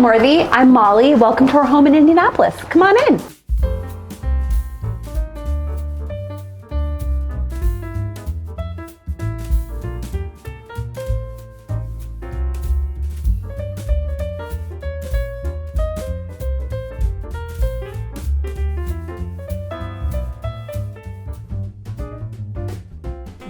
Homeworthy. I'm Molly. Welcome to our home in Indianapolis. Come on in.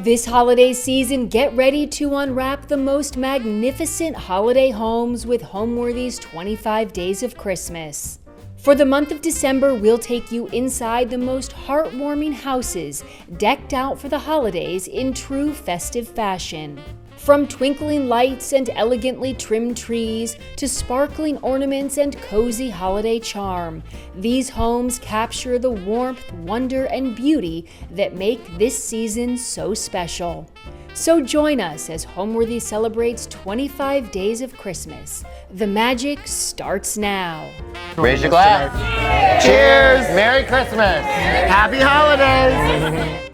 This holiday season, get ready to unwrap the most magnificent holiday homes with Homeworthy's 25 Days of Christmas. For the month of December, we'll take you inside the most heartwarming houses, decked out for the holidays in true festive fashion. From twinkling lights and elegantly trimmed trees to sparkling ornaments and cozy holiday charm, these homes capture the warmth, wonder, and beauty that make this season so special. So join us as Homeworthy celebrates 25 Days of Christmas. The magic starts now. Raise your glass. Cheers! Merry Christmas! Happy holidays!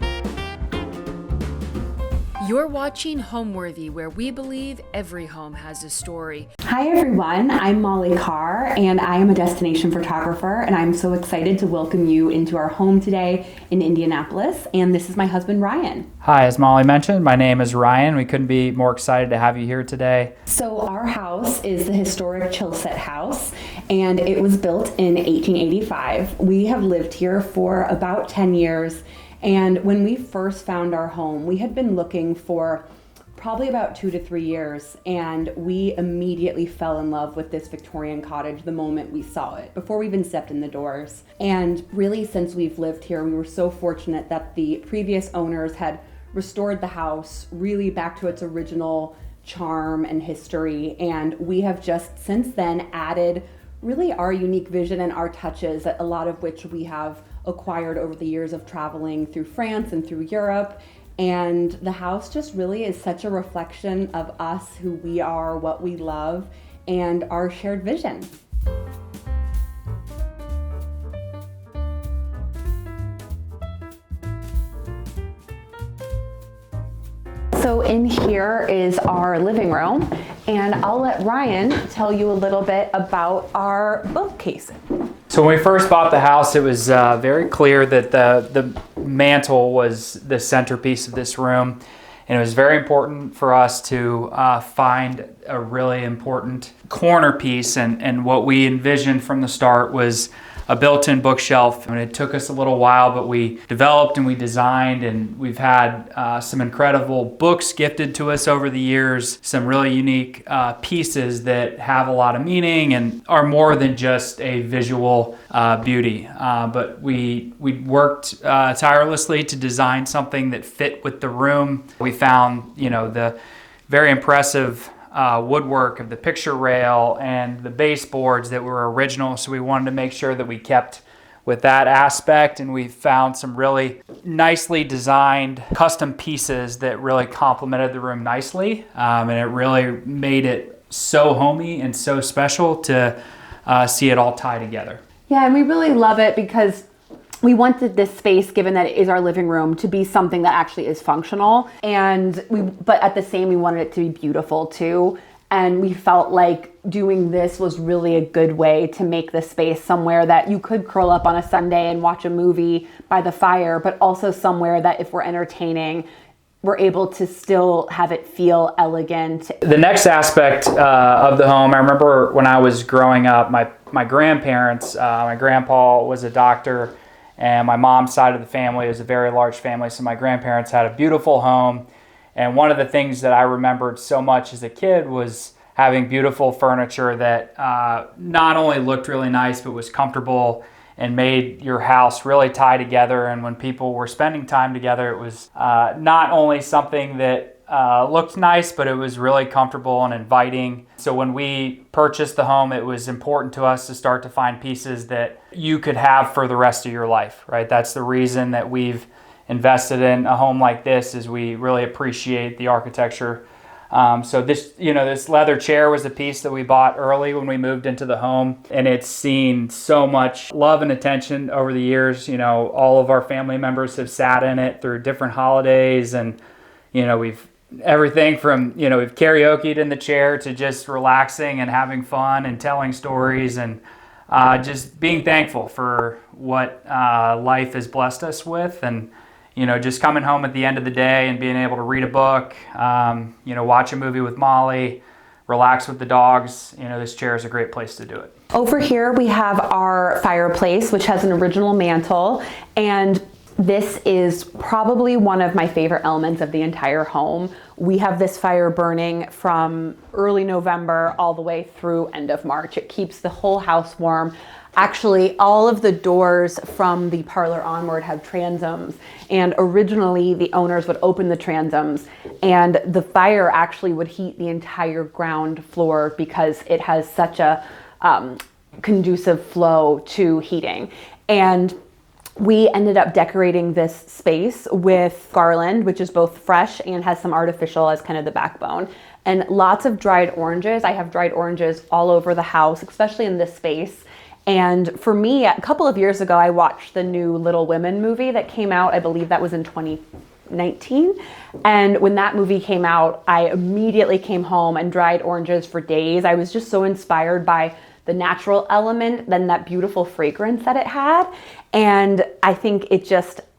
You're watching Homeworthy, where we believe every home has a story. Hi everyone, I'm Molly Carr and I am a destination photographer, and I'm so excited to welcome you into our home today in Indianapolis. And this is my husband Ryan. Hi, as Molly mentioned, my name is Ryan. We couldn't be more excited to have you here today. So our house is the historic Chilset House, and it was built in 1885. We have lived here for about 10 years. And when we first found our home, we had been looking for probably about 2 to 3 years, and we immediately fell in love with this Victorian cottage the moment we saw it, before we even stepped in the doors. And really, since we've lived here, we were so fortunate that the previous owners had restored the house really back to its original charm and history, and we have just since then added really our unique vision and our touches, a lot of which we have acquired over the years of traveling through France and through Europe. And the house just really is such a reflection of us, who we are, what we love, and our shared vision. So in here is our living room, and I'll let Ryan tell you a little bit about our bookcase. So when we first bought the house, it was very clear that the mantle was the centerpiece of this room. And it was very important for us to find a really important corner piece. And what we envisioned from the start was a built-in bookshelf. And it took us a little while, but we developed and we designed, and we've had some incredible books gifted to us over the years, some really unique pieces that have a lot of meaning and are more than just a visual beauty. But we worked tirelessly to design something that fit with the room. We found, the very impressive woodwork of the picture rail and the baseboards that were original, so we wanted to make sure that we kept with that aspect, and we found some really nicely designed custom pieces that really complemented the room nicely, and it really made it so homey and so special to see it all tie together. Yeah, and we really love it because we wanted this space, given that it is our living room, to be something that actually is functional, but at the same, we wanted it to be beautiful too. And we felt like doing this was really a good way to make the space somewhere that you could curl up on a Sunday and watch a movie by the fire, but also somewhere that if we're entertaining, we're able to still have it feel elegant. The next aspect of the home, I remember when I was growing up, my grandparents, my grandpa was a doctor, and my mom's side of the family is a very large family, so my grandparents had a beautiful home. And one of the things that I remembered so much as a kid was having beautiful furniture that not only looked really nice, but was comfortable and made your house really tie together. And when people were spending time together, it was not only something that looked nice, but it was really comfortable and inviting. So when we purchased the home, it was important to us to start to find pieces that you could have for the rest of your life, right? That's the reason that we've invested in a home like this, is we really appreciate the architecture. So this leather chair was a piece that we bought early when we moved into the home, and it's seen so much love and attention over the years. All of our family members have sat in it through different holidays, and we've everything from, we've karaoke'd in the chair to just relaxing and having fun and telling stories and just being thankful for what life has blessed us with. And, just coming home at the end of the day and being able to read a book, watch a movie with Molly, relax with the dogs. This chair is a great place to do it. Over here we have our fireplace, which has an original mantle, and this is probably one of my favorite elements of the entire home. We have this fire burning from early November all the way through end of March. It keeps the whole house warm. Actually, all of the doors from the parlor onward have transoms, and originally the owners would open the transoms and the fire actually would heat the entire ground floor because it has such a conducive flow to heating. And we ended up decorating this space with garland, which is both fresh and has some artificial as kind of the backbone, and lots of dried oranges. I have dried oranges all over the house, especially in this space. And for me, a couple of years ago, I watched the new Little Women movie that came out. I believe that was in 2019. And when that movie came out, I immediately came home and dried oranges for days. I was just so inspired by the natural element, then that beautiful fragrance that it had. And I think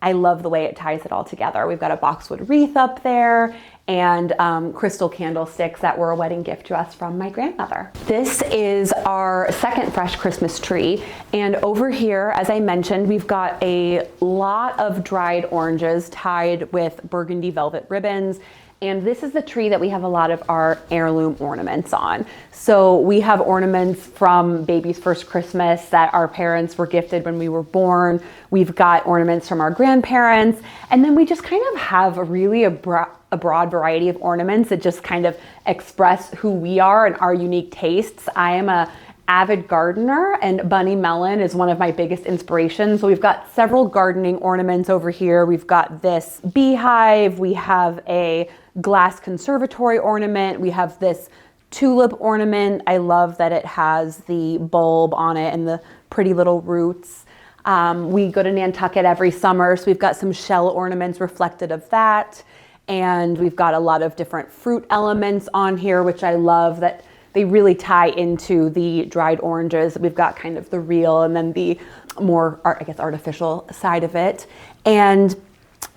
I love the way it ties it all together. We've got a boxwood wreath up there and crystal candlesticks that were a wedding gift to us from my grandmother. This is our second fresh Christmas tree. And over here, as I mentioned, we've got a lot of dried oranges tied with burgundy velvet ribbons. And this is the tree that we have a lot of our heirloom ornaments on. So we have ornaments from baby's first Christmas that our parents were gifted when we were born. We've got ornaments from our grandparents. And then we just kind of have a broad variety of ornaments that just kind of express who we are and our unique tastes. I am a avid gardener, and Bunny Mellon is one of my biggest inspirations. So we've got several gardening ornaments over here. We've got this beehive. We have a glass conservatory ornament. We have this tulip ornament. I love that it has the bulb on it and the pretty little roots. We go to Nantucket every summer, so we've got some shell ornaments reflected of that. And we've got a lot of different fruit elements on here, which I love that they really tie into the dried oranges. We've got kind of the real and then the more, artificial side of it. And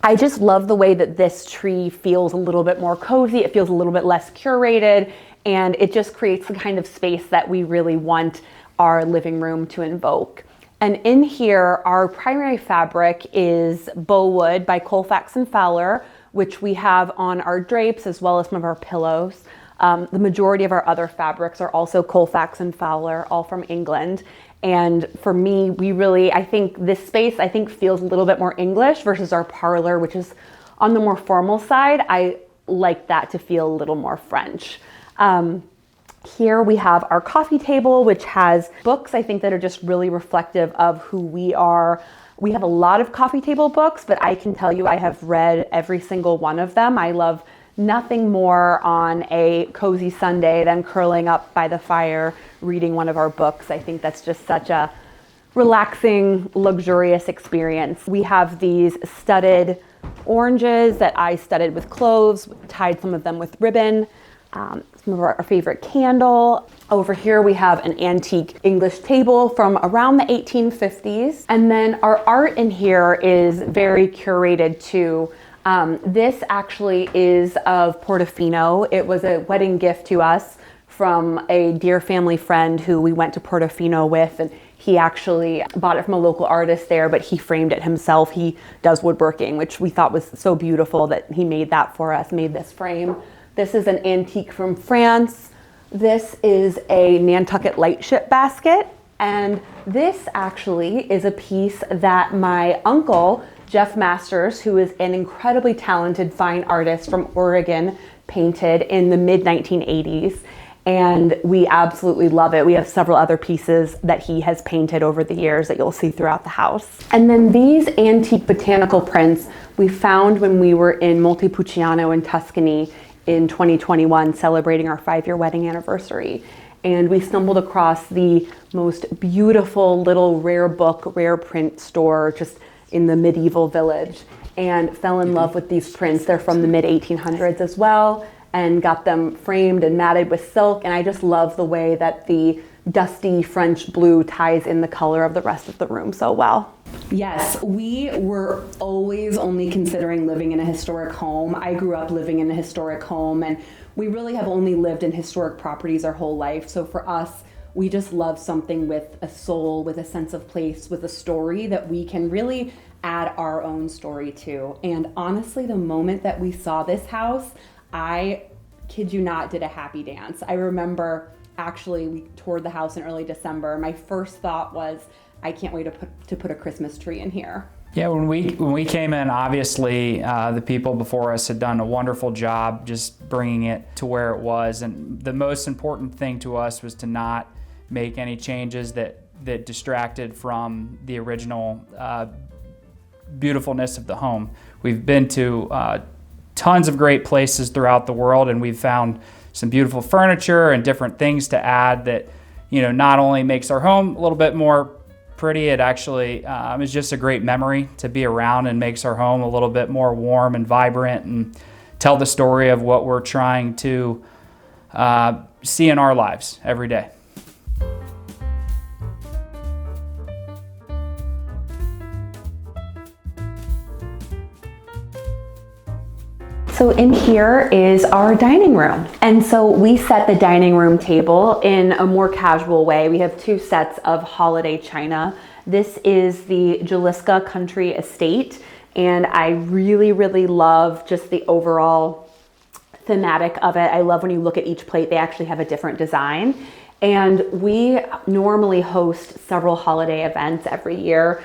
I just love the way that this tree feels a little bit more cozy. It feels a little bit less curated, and it just creates the kind of space that we really want our living room to invoke. And in here, our primary fabric is Bowwood by Colfax and Fowler, which we have on our drapes as well as some of our pillows. The majority of our other fabrics are also Colfax and Fowler, all from England. And for me, I think this space, feels a little bit more English versus our parlor, which is on the more formal side. I like that to feel a little more French. Here we have our coffee table, which has books, I think, that are just really reflective of who we are. We have a lot of coffee table books, but I can tell you I have read every single one of them. I love nothing more on a cozy Sunday than curling up by the fire, reading one of our books. I think that's just such a relaxing, luxurious experience. We have these studded oranges that I studded with cloves, tied some of them with ribbon. Some of our favorite candle. Over here we have an antique English table from around the 1850s. And then our art in here is very curated too. This actually is of Portofino. It was a wedding gift to us from a dear family friend who we went to Portofino with, and he actually bought it from a local artist there, but he framed it himself. He does woodworking, which we thought was so beautiful that he made that for us, made this frame. This is an antique from France. This is a Nantucket lightship basket. And this actually is a piece that my uncle, Jeff Masters, who is an incredibly talented fine artist from Oregon, painted in the mid-1980s. And we absolutely love it. We have several other pieces that he has painted over the years that you'll see throughout the house. And then these antique botanical prints we found when we were in Montepulciano in Tuscany in 2021, celebrating our 5-year wedding anniversary. And we stumbled across the most beautiful little rare book, rare print store, just in the medieval village and fell in love with these prints. They're from the mid 1800s as well, and got them framed and matted with silk. And I just love the way that the dusty French blue ties in the color of the rest of the room so well. Yes, we were always only considering living in a historic home. I grew up living in a historic home, and we really have only lived in historic properties our whole life. So for us, we just love something with a soul, with a sense of place, with a story that we can really add our own story to. And honestly, the moment that we saw this house, I kid you not, did a happy dance. I remember actually we toured the house in early December. My first thought was, I can't wait to put a Christmas tree in here. Yeah, when we came in, obviously the people before us had done a wonderful job just bringing it to where it was. And the most important thing to us was to not make any changes that distracted from the original beautifulness of the home. We've been to tons of great places throughout the world, and we've found some beautiful furniture and different things to add that, you know, not only makes our home a little bit more pretty, it actually is just a great memory to be around and makes our home a little bit more warm and vibrant and tell the story of what we're trying to see in our lives every day. So in here is our dining room. And so we set the dining room table in a more casual way. We have two sets of holiday china. This is the Jalisco Country Estate, and I really, really love just the overall thematic of it. I love when you look at each plate, they actually have a different design. And we normally host several holiday events every year.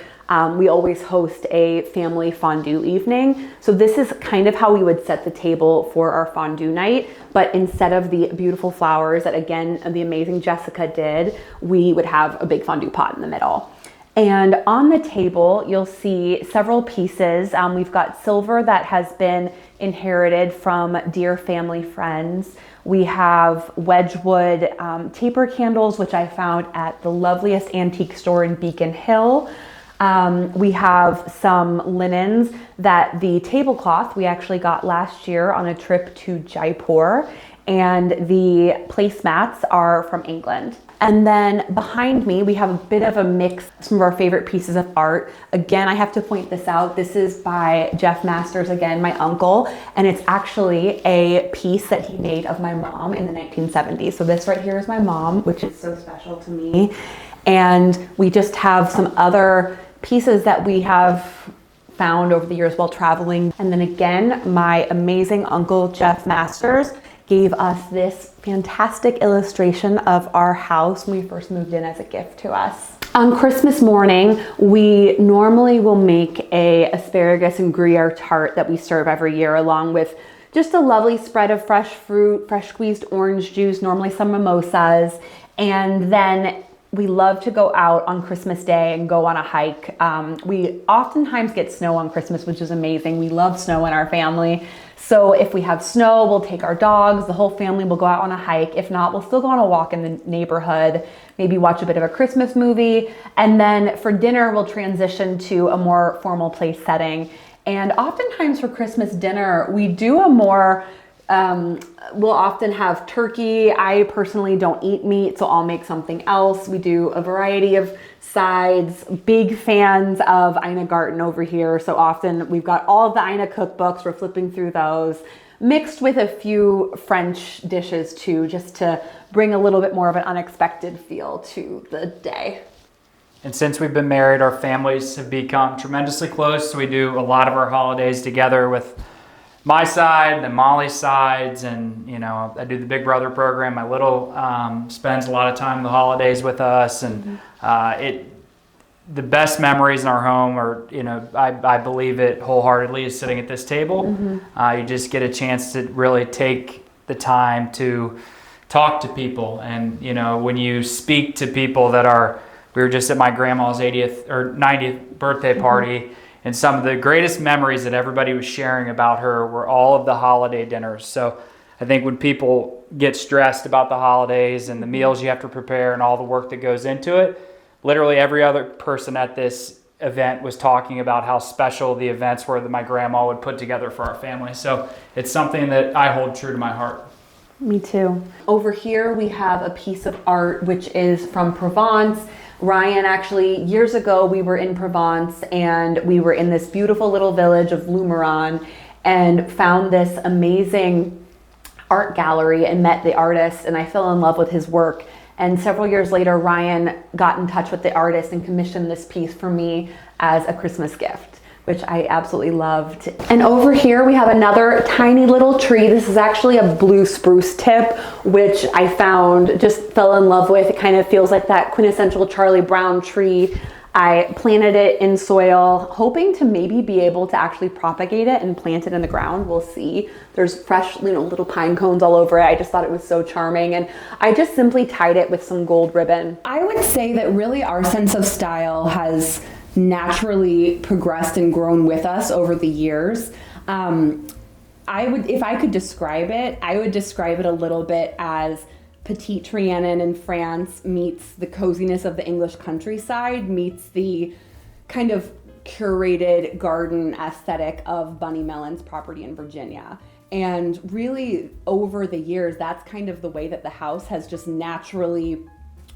We always host a family fondue evening. So this is kind of how we would set the table for our fondue night, but instead of the beautiful flowers that, again, the amazing Jessica did, we would have a big fondue pot in the middle. And on the table, you'll see several pieces. We've got silver that has been inherited from dear family friends. We have Wedgwood taper candles, which I found at the loveliest antique store in Beacon Hill. We have some linens that the tablecloth we actually got last year on a trip to Jaipur, and the placemats are from England. And then behind me, we have a bit of a mix, some of our favorite pieces of art. Again, I have to point this out. This is by Jeff Masters, again, my uncle, and it's actually a piece that he made of my mom in the 1970s. So this right here is my mom, which is so special to me. And we just have some other pieces that we have found over the years while traveling. And then again, my amazing uncle, Jeff Masters, gave us this fantastic illustration of our house when we first moved in as a gift to us. On Christmas morning, we normally will make a asparagus and Gruyere tart that we serve every year, along with just a lovely spread of fresh fruit, fresh squeezed orange juice, normally some mimosas. And then we love to go out on Christmas Day and go on a hike. We oftentimes get snow on Christmas, which is amazing. We love snow in our family. So if we have snow, we'll take our dogs, the whole family will go out on a hike. If not, we'll still go on a walk in the neighborhood, maybe watch a bit of a Christmas movie. And then for dinner, we'll transition to a more formal place setting. And oftentimes for Christmas dinner, we do a more we'll often have turkey. I personally don't eat meat, so I'll make something else. We do a variety of sides. Big fans of Ina Garten over here. So often we've got all of the Ina cookbooks. We're flipping through those, mixed with a few French dishes too, just to bring a little bit more of an unexpected feel to the day. And since we've been married, our families have become tremendously close. So we do a lot of our holidays together with my side and Molly's sides, and you know, I do the Big Brother program. My little spends a lot of time the holidays with us, and the best memories in our home are, you know, I believe it wholeheartedly, is sitting at this table. You just get a chance to really take the time to talk to people, and you know, when you speak to people that are, we were just at my grandma's 80th or 90th birthday party. And some of the greatest memories that everybody was sharing about her were all of the holiday dinners. So I think when people get stressed about the holidays and the meals you have to prepare and all the work that goes into it, literally every other person at this event was talking about how special the events were that my grandma would put together for our family. So it's something that I hold true to my heart. Me too. Over here we have a piece of art which is from Provence. Ryan, actually, years ago we were in Provence and we were in this beautiful little village of Lumeron and found this amazing art gallery and met the artist, and I fell in love with his work. And several years later, Ryan got in touch with the artist and commissioned this piece for me as a Christmas gift, which I absolutely loved. And over here we have another tiny little tree. This is actually a blue spruce tip, which I found, just fell in love with. It kind of feels like that quintessential Charlie Brown tree. I planted it in soil, hoping to maybe be able to actually propagate it and plant it in the ground. We'll see. There's fresh, little pine cones all over it. I just thought it was so charming, and I just simply tied it with some gold ribbon. I would say that really our sense of style has naturally progressed and grown with us over the years. If I could describe it, I would describe it a little bit as Petite Trianon in France meets the coziness of the English countryside, meets the kind of curated garden aesthetic of Bunny Mellon's property in Virginia. And really, over the years, that's kind of the way that the house has just naturally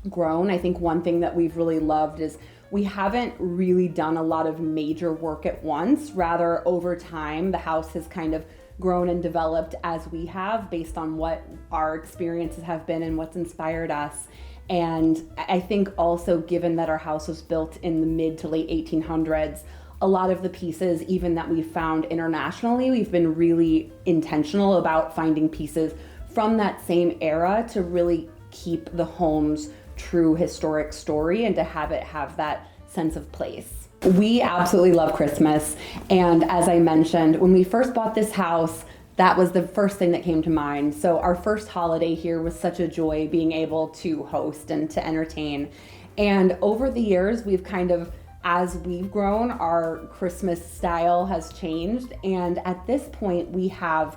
grown. I think one thing that we've really loved is we haven't really done a lot of major work at once. Rather, over time, the house has kind of grown and developed as we have, based on what our experiences have been and what's inspired us. And I think also, given that our house was built in the mid to late 1800s, a lot of the pieces, even that we've found internationally, we've been really intentional about finding pieces from that same era to really keep the home's true historic story and to have it have that sense of place. We absolutely love Christmas, and as I mentioned, when we first bought this house, that was the first thing that came to mind. So our first holiday here was such a joy, being able to host and to entertain. And over the years, we've kind of, as we've grown, our Christmas style has changed, and at this point we have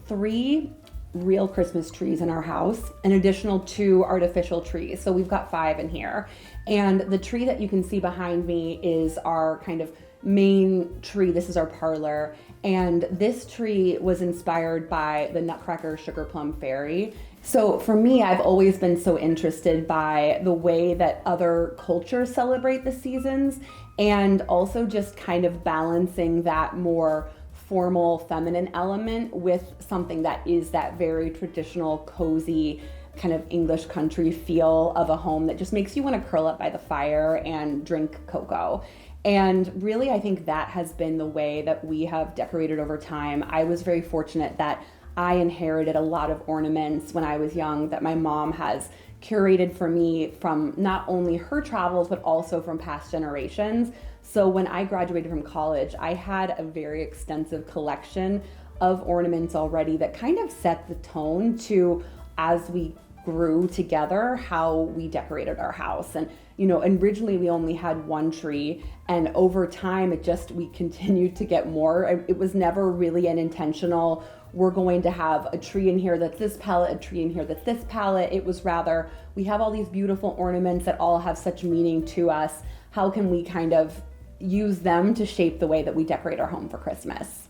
3 real Christmas trees in our house, an additional 2 artificial trees. So we've got 5 in here. And the tree that you can see behind me is our kind of main tree. This is our parlor. And this tree was inspired by the Nutcracker Sugar Plum Fairy. So for me, I've always been so interested by the way that other cultures celebrate the seasons, and also just kind of balancing that more formal feminine element with something that is that very traditional, cozy, kind of English country feel of a home that just makes you want to curl up by the fire and drink cocoa. And really, I think that has been the way that we have decorated over time. I was very fortunate that I inherited a lot of ornaments when I was young that my mom has curated for me from not only her travels, but also from past generations. So when I graduated from college, I had a very extensive collection of ornaments already that kind of set the tone to, as we grew together, how we decorated our house. And originally we only had 1 tree, and over time we continued to get more. It was never really an intentional, we're going to have a tree in here that's this palette, a tree in here that's this palette. It was rather, we have all these beautiful ornaments that all have such meaning to us. How can we kind of use them to shape the way that we decorate our home for Christmas?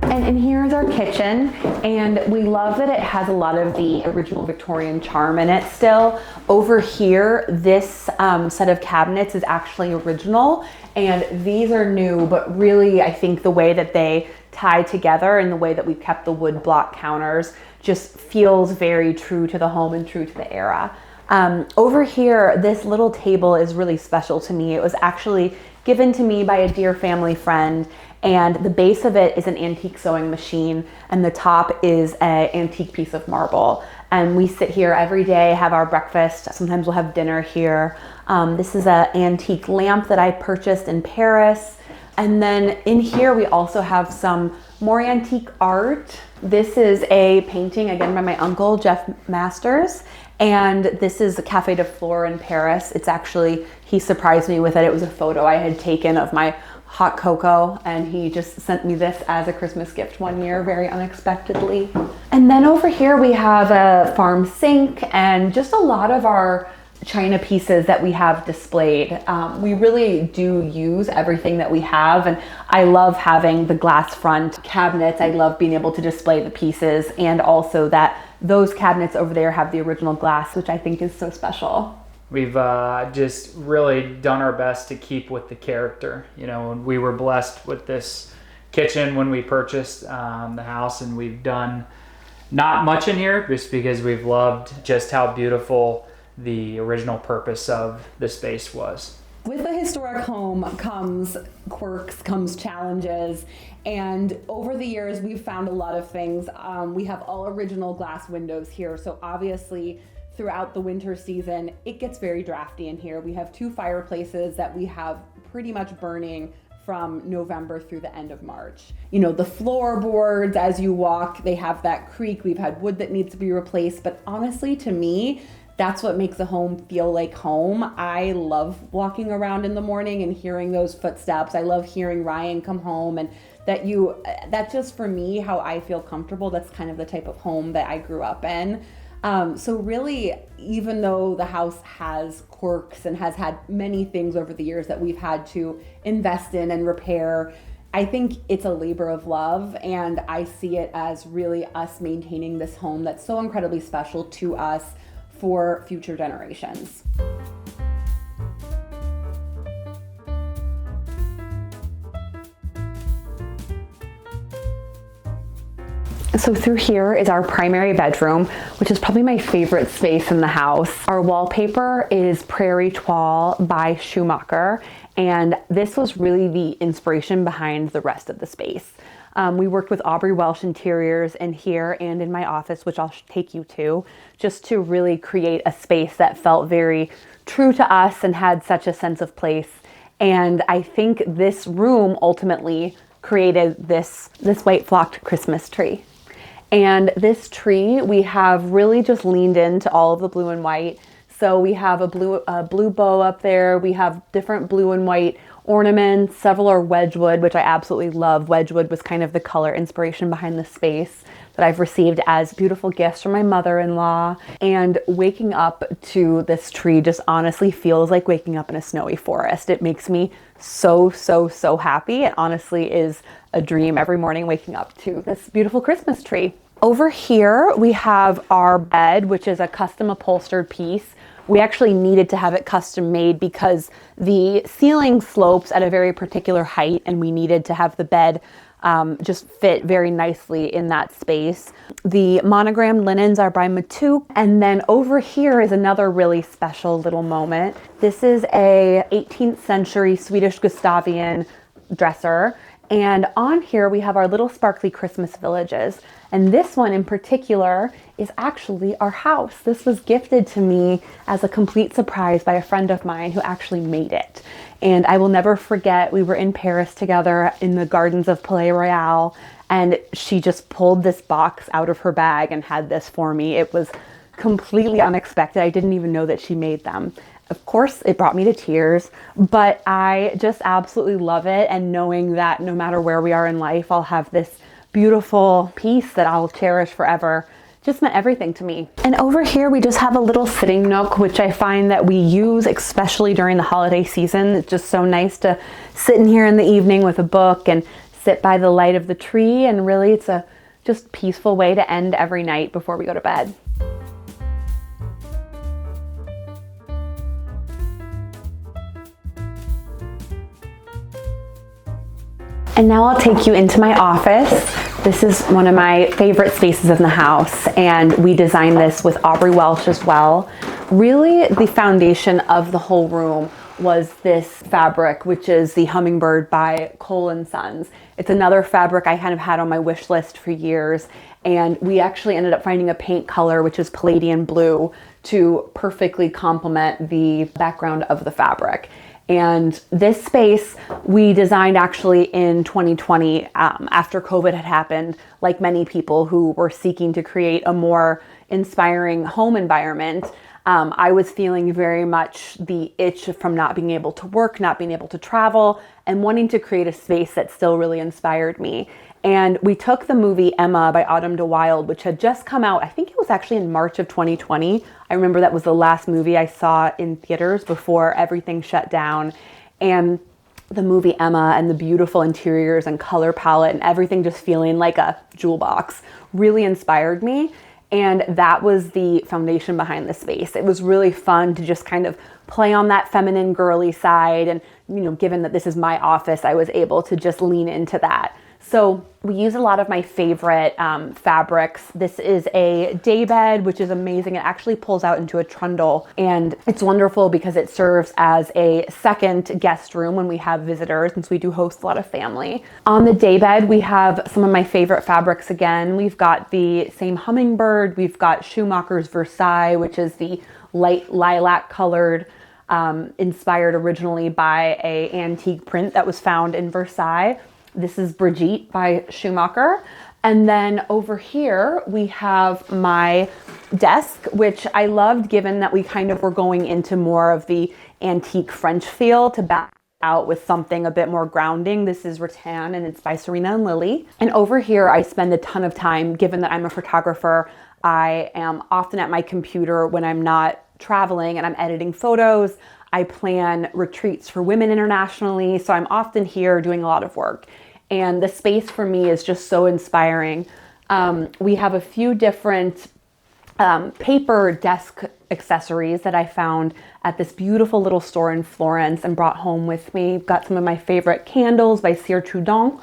And here's our kitchen, and we love that it has a lot of the original Victorian charm in it still. Over here, this set of cabinets is actually original, and these are new, but really I think the way that they tie together and the way that we've kept the wood block counters just feels very true to the home and true to the era. Over here, this little table is really special to me. It was actually given to me by a dear family friend, and the base of it is an antique sewing machine, and the top is an antique piece of marble. And we sit here every day, have our breakfast. Sometimes we'll have dinner here. This is an antique lamp that I purchased in Paris. And then in here, we also have some more antique art. This is a painting, again, by my uncle, Jeff Masters. And this is the Café de Flore in Paris. It's actually, he surprised me with it. It was a photo I had taken of my hot cocoa, and he just sent me this as a Christmas gift one year, very unexpectedly. And then over here we have a farm sink and just a lot of our china pieces that we have displayed. We really do use everything that we have, and I love having the glass front cabinets. I love being able to display the pieces, and also that those cabinets over there have the original glass, which I think is so special. We've just really done our best to keep with the character. You know, we were blessed with this kitchen when we purchased the house, and we've done not much in here just because we've loved just how beautiful the original purpose of the space was. With a historic home comes quirks, comes challenges, and over the years we've found a lot of things. We have all original glass windows here, so obviously throughout the winter season it gets very drafty in here. We have 2 fireplaces that we have pretty much burning from November through the end of March. You know, the floorboards, as you walk, they have that creak. We've had wood that needs to be replaced, but honestly, to me, that's what makes a home feel like home. I love walking around in the morning and hearing those footsteps. I love hearing Ryan come home, and that's just for me how I feel comfortable. That's kind of the type of home that I grew up in. So really, even though the house has quirks and has had many things over the years that we've had to invest in and repair, I think it's a labor of love, and I see it as really us maintaining this home that's so incredibly special to us for future generations. So through here is our primary bedroom, which is probably my favorite space in the house. Our wallpaper is Prairie Toile by Schumacher, and this was really the inspiration behind the rest of the space. We worked with Aubrey Welsh Interiors in here and in my office, which I'll take you to, just to really create a space that felt very true to us and had such a sense of place. And I think this room ultimately created this white flocked Christmas tree. And this tree, we have really just leaned into all of the blue and white. So we have a blue bow up there. We have different blue and white ornaments. Several are Wedgwood, which I absolutely love. Wedgwood was kind of the color inspiration behind the space that I've received as beautiful gifts from my mother-in-law. And waking up to this tree just honestly feels like waking up in a snowy forest. It makes me so, so, so happy. It honestly is a dream every morning waking up to this beautiful Christmas tree. Over here, we have our bed, which is a custom upholstered piece. We actually needed to have it custom made because the ceiling slopes at a very particular height, and we needed to have the bed just fit very nicely in that space. The monogrammed linens are by Matuk. And then over here is another really special little moment. This is a 18th century Swedish Gustavian dresser. And on here we have our little sparkly Christmas villages. And this one in particular is actually our house. This was gifted to me as a complete surprise by a friend of mine who actually made it. And I will never forget, we were in Paris together in the gardens of Palais Royal, and she just pulled this box out of her bag and had this for me. It was completely unexpected. I didn't even know that she made them. Of course, it brought me to tears, but I just absolutely love it. And knowing that no matter where we are in life, I'll have this beautiful piece that I'll cherish forever just meant everything to me. And over here, we just have a little sitting nook, which I find that we use especially during the holiday season. It's just so nice to sit in here in the evening with a book and sit by the light of the tree. And really, it's a just peaceful way to end every night before we go to bed. And now I'll take you into my office. This is one of my favorite spaces in the house, and we designed this with Aubrey Welsh as well. Really, the foundation of the whole room was this fabric, which is the Hummingbird by Cole & Sons. It's another fabric I kind of had on my wish list for years, and we actually ended up finding a paint color, which is Palladian blue, to perfectly complement the background of the fabric. And this space we designed actually in 2020 after COVID had happened, like many people who were seeking to create a more inspiring home environment. I was feeling very much the itch from not being able to work, not being able to travel, and wanting to create a space that still really inspired me. And we took the movie Emma by Autumn de Wilde, which had just come out. I think it was actually in March of 2020. I remember that was the last movie I saw in theaters before everything shut down. And the movie Emma and the beautiful interiors and color palette and everything just feeling like a jewel box really inspired me. And that was the foundation behind the space. It was really fun to just kind of play on that feminine girly side. And, given that this is my office, I was able to just lean into that. So we use a lot of my favorite fabrics. This is a daybed, which is amazing. It actually pulls out into a trundle, and it's wonderful because it serves as a second guest room when we have visitors, since we do host a lot of family. On the daybed, we have some of my favorite fabrics again. We've got the same hummingbird. We've got Schumacher's Versailles, which is the light lilac colored, inspired originally by a antique print that was found in Versailles. This is Brigitte by Schumacher. And then over here, we have my desk, which I loved given that we kind of were going into more of the antique French feel to back out with something a bit more grounding. This is rattan and it's by Serena and Lily. And over here, I spend a ton of time, given that I'm a photographer. I am often at my computer when I'm not traveling and I'm editing photos. I plan retreats for women internationally. So I'm often here doing a lot of work. And the space for me is just so inspiring. We have a few different paper desk accessories that I found at this beautiful little store in Florence and brought home with me. Got some of my favorite candles by Cire Trudon,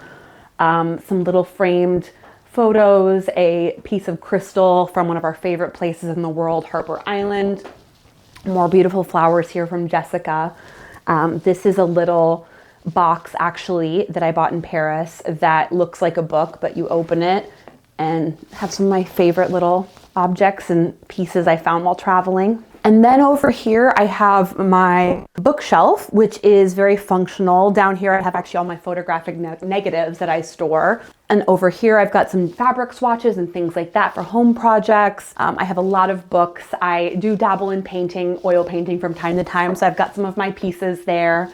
some little framed photos, a piece of crystal from one of our favorite places in the world, Harper Island. More beautiful flowers here from Jessica. This is a little box actually that I bought in Paris that looks like a book, but you open it and have some of my favorite little objects and pieces I found while traveling. And then over here I have my bookshelf, which is very functional. Down here I have actually all my photographic negatives that I store. And over here I've got some fabric swatches and things like that for home projects. I have a lot of books. I do dabble in painting, oil painting from time to time, so I've got some of my pieces there.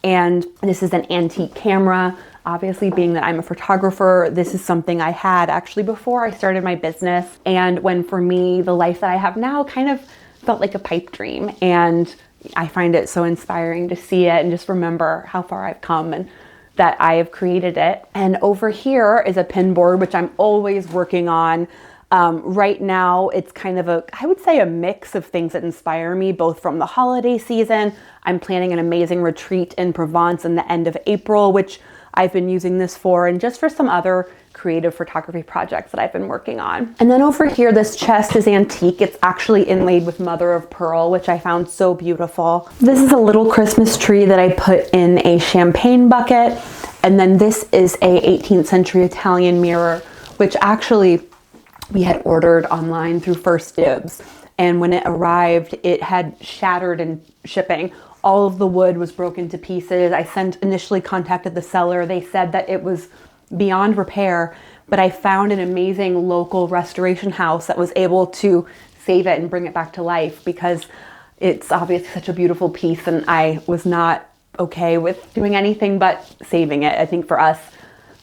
And this is an antique camera. Obviously, being that I'm a photographer, this is something I had actually before I started my business. And when for me, the life that I have now kind of felt like a pipe dream. And I find it so inspiring to see it and just remember how far I've come and that I have created it. And over here is a pin board, which I'm always working on. Right now, it's kind of I would say a mix of things that inspire me, both from the holiday season. I'm planning an amazing retreat in Provence in the end of April, which I've been using this for, and just for some other creative photography projects that I've been working on. And then over here, this chest is antique. It's actually inlaid with mother of pearl, which I found so beautiful. This is a little Christmas tree that I put in a champagne bucket. And then this is a 18th century Italian mirror, which actually we had ordered online through First Dibs. And when it arrived, it had shattered in shipping. All of the wood was broken to pieces. I initially contacted the seller. They said that it was beyond repair, but I found an amazing local restoration house that was able to save it and bring it back to life, because it's obviously such a beautiful piece, and I was not okay with doing anything but saving it. I think for us,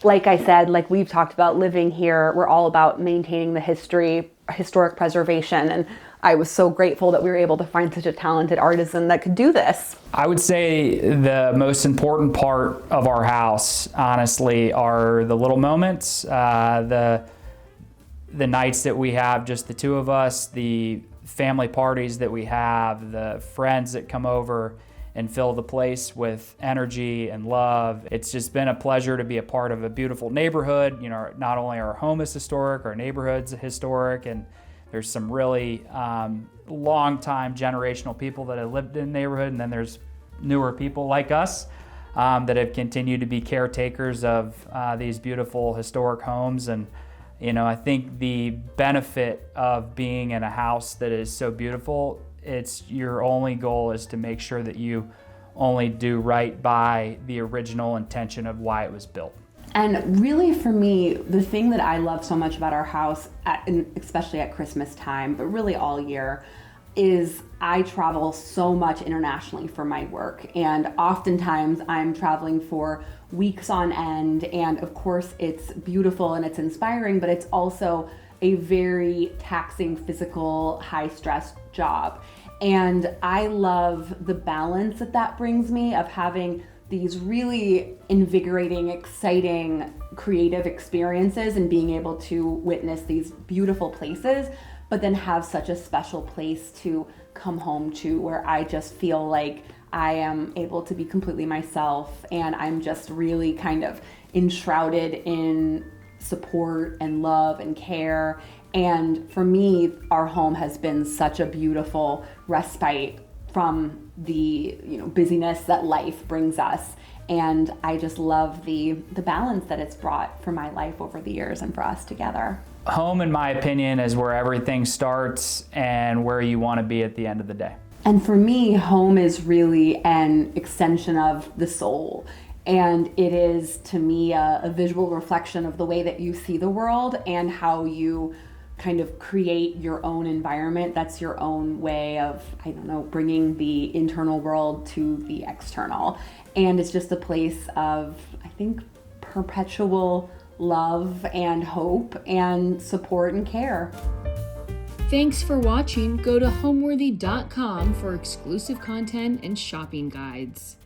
like I said, like we've talked about, living here, we're all about maintaining the historic preservation, and I was so grateful that we were able to find such a talented artisan that could do this. I would say the most important part of our house, honestly, are the little moments, the nights that we have, just the two of us, the family parties that we have, the friends that come over and fill the place with energy and love. It's just been a pleasure to be a part of a beautiful neighborhood. You know, not only our home is historic, our neighborhood's historic, and there's some really long-time generational people that have lived in the neighborhood, and then there's newer people like us that have continued to be caretakers of these beautiful historic homes. And you know, I think the benefit of being in a house that is so beautiful, it's your only goal is to make sure that you only do right by the original intention of why it was built. And really for me, the thing that I love so much about our house, especially at Christmas time, but really all year, is I travel so much internationally for my work, and oftentimes I'm traveling for weeks on end, and of course it's beautiful and it's inspiring, but it's also a very taxing physical, high stress job. And I love the balance that that brings me of having these really invigorating, exciting, creative experiences and being able to witness these beautiful places, but then have such a special place to come home to where I just feel like I am able to be completely myself, and I'm just really kind of enshrouded in support and love and care. And for me, our home has been such a beautiful respite from the busyness that life brings us. And I just love the balance that it's brought for my life over the years and for us together. Home, in my opinion, is where everything starts and where you want to be at the end of the day. And for me, home is really an extension of the soul. And it is, to me, a visual reflection of the way that you see the world and how you kind of create your own environment. That's your own way of, bringing the internal world to the external. And it's just a place of, I think, perpetual love and hope and support and care. Thanks for watching. Go to homeworthy.com for exclusive content and shopping guides.